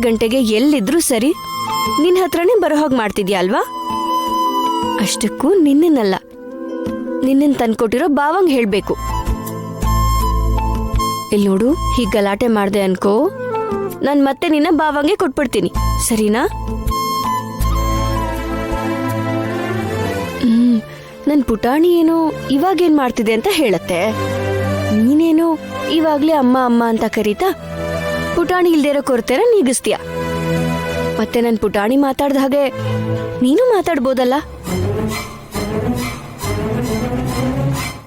ಗಂಟೆಗೆ ಎಲ್ಲಿದ್ರೂ ಸರಿ ನಿನ್ ಹತ್ರನೇ ಬರೋ ಹಾಗೆ ಮಾಡ್ತಿದ್ಯಾ ಅಲ್ವಾ? ಅಷ್ಟಕ್ಕೂ ನಿನ್ನನ್ನಲ್ಲ, ನಿನ್ನನ್ ತಂದ್ಕೊಟ್ಟಿರೋ ಬಾವಂಗ್ ಹೇಳ್ಬೇಕು. ಇಲ್ಲಿ ನೋಡು, ಹೀಗ್ ಗಲಾಟೆ ಮಾಡ್ದೆ ಅನ್ಕೋ, ನಾನ್ ಮತ್ತೆ ನಿನ್ನ ಬಾವಂಗೆ ಕೊಟ್ಬಿಡ್ತೀನಿ, ಸರಿನಾ? ನನ್ ಪುಟಾಣಿ ಏನೋ ಇವಾಗೇನ್ ಮಾಡ್ತಿದೆ ಅಂತ ಹೇಳತ್ತೆ, ನೀನೇನೋ ಇವಾಗ್ಲೇ ಅಮ್ಮ ಅಮ್ಮ ಅಂತ ಕರೀತಾ ಪುಟಾಣಿ ಇಲ್ದೇರೋ ಕೊರತೆನ ನೀಗಿಸ್ತೀಯ. ಮತ್ತೆ ನನ್ ಪುಟಾಣಿ ಮಾತಾಡ್ದ ಹಾಗೆ ನೀನು ಮಾತಾಡ್ಬೋದಲ್ಲ.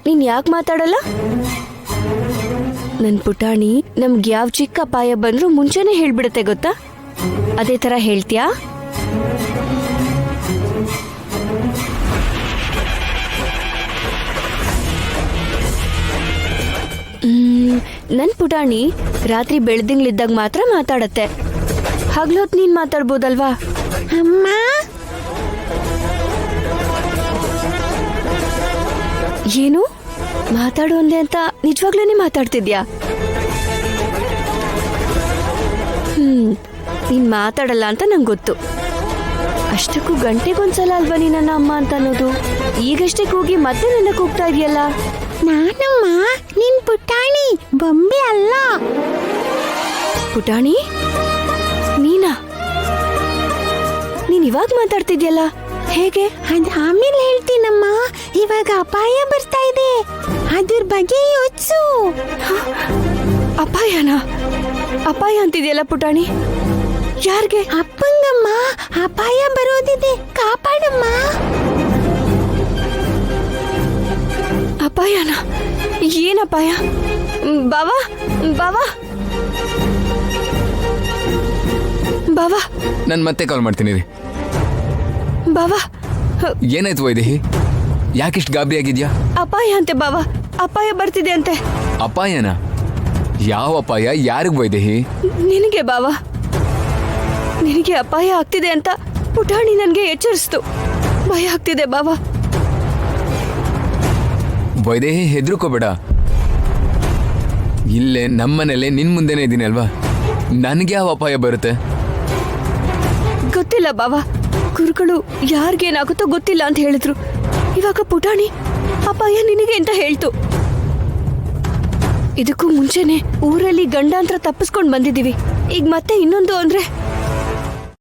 ನೀನ್ ಯಾಕೆ ಮಾತಾಡಲ್ಲ? ನನ್ ಪುಟಾಣಿ ನಮ್ಗೆ ಯಾವ ಚಿಕ್ಕ ಅಪಾಯ ಬಂದ್ರೂ ಮುಂಚೆನೆ ಹೇಳ್ಬಿಡುತ್ತೆ ಗೊತ್ತಾ? ಅದೇ ತರ ಹೇಳ್ತೀಯಾ? ನನ್ ಪುಟಾಣಿ ರಾತ್ರಿ ಬೆಳ್ದಿಂಗ್ಲಿದ್ದಾಗ ಮಾತ್ರ ಮಾತಾಡತ್ತೆ, ಹಗ್ಲೊತ್ ನೀನ್ ಮಾತಾಡ್ಬೋದಲ್ವಾ? ಅಮ್ಮ, ಏನು ಮಾತಾಡು ಅಂದೆ ಅಂತ ನಿಜವಾಗ್ಲೂನೇ ಮಾತಾಡ್ತಿದ್ಯಾ? ನೀನ್ ಮಾತಾಡಲ್ಲ ಅಂತ ನಂಗೆ ಗೊತ್ತು. ಅಷ್ಟಕ್ಕೂ ಗಂಟೆಗೊಂದ್ಸಲ ಅಲ್ವಾ ನೀ ನನ್ನ ಅಮ್ಮ ಅಂತ ಅನ್ನೋದು? ಈಗಷ್ಟೇ ಕೂಗಿ ಮತ್ತೆ ನನ್ನ ಕೂಗ್ತಾ ಇದೆಯಲ್ಲ. ನಾನಮ್ಮ ನಿನ್ ಪುಟಾಣಿ, ಬೊಂಬೆ ಅಲ್ಲ. ಪುಟಾಣಿ ನೀನಾ? ನೀನ್ ಇವಾಗ ಮಾತಾಡ್ತಿದ್ಯಲ್ಲ, ಹೇಗೆ? ಅದ್ ಆಮೇಲೆ ಹೇಳ್ತೀನಮ್ಮ, ಇವಾಗ ಅಪಾಯ ಬರ್ತಾ ಇದೆ, ಅದ್ರ ಬಗ್ಗೆ ಯೋಚಿಸು. ಅಪಾಯನಾ? ಅಪಾಯ ಅಂತಿದ್ಯಲ್ಲ ಪುಟಾಣಿ, ಯಾರಿಗೆ? ಅಪ್ಪಂಗಮ್ಮ, ಅಪಾಯ ಬರೋದಿದೆ, ಕಾಪಾಡಮ್ಮ. ಅಪಾಯನಾ? ಏನಪಾಯ? ಬಾವಾ ಬಾವಾ ಬಾವಾ, ನಾನು ಮತ್ತೆ ಕಾಲ್ ಮಾಡ್ತೀನಿ ರೀ. ಬಾವಾ, ಏನಾಯ್ತು ವೈದೇಹಿ, ಯಾಕಿಷ್ಟು ಗಾಬರಿ ಆಗಿದ್ಯಾ? ಅಪಾಯ ಅಂತೆ ಬಾವಾ, ಅಪಾಯ ಬರ್ತಿದೆ ಅಂತೆ. ಅಪಾಯನ? ಯಾವ ಅಪಾಯ? ಯಾರಿಗ್ ವೈದೇಹಿ? ನಿನಗೆ ಬಾವಾ, ನಿನಗೆ ಅಪಾಯ ಆಗ್ತಿದೆ ಅಂತ ಪುಟಾಣಿ ನನ್ಗೆ ಎಚ್ಚರಿಸ್ತು. ಭಯ ಆಗ್ತಿದೆ ಬಾವಾ. ವೈದೇಹಿ ಹೆದರ್ಕೋಬೇಡ, ಇಲ್ಲೇ ನಮ್ಮನೇಲೆ ನಿನ್ ಮುಂದೆನೇ ಇದ್ದೀನಿ ಅಲ್ವಾ, ನನ್ಗೆ ಯಾವ ಅಪಾಯ ಬರುತ್ತೆ? ಗೊತ್ತಿಲ್ಲ ಬಾವಾ, ಗುರುಗಳು ಯಾರಿಗೇನಾಗುತ್ತೋ ಗೊತ್ತಿಲ್ಲ ಅಂತ ಹೇಳಿದ್ರು. ಇವಾಗ ಪುಟಾಣಿ ಅಪಾಯ ನಿನಗೆ ಅಂತ ಹೇಳ್ತು. ಇದಕ್ಕೂ ಮುಂಚೆನೆ ಊರಲ್ಲಿ ಗಂಡಾಂತರ ತಪ್ಪಿಸ್ಕೊಂಡ್ ಬಂದಿದೀವಿ, ಈಗ ಮತ್ತೆ ಇನ್ನೊಂದು ಅಂದ್ರೆ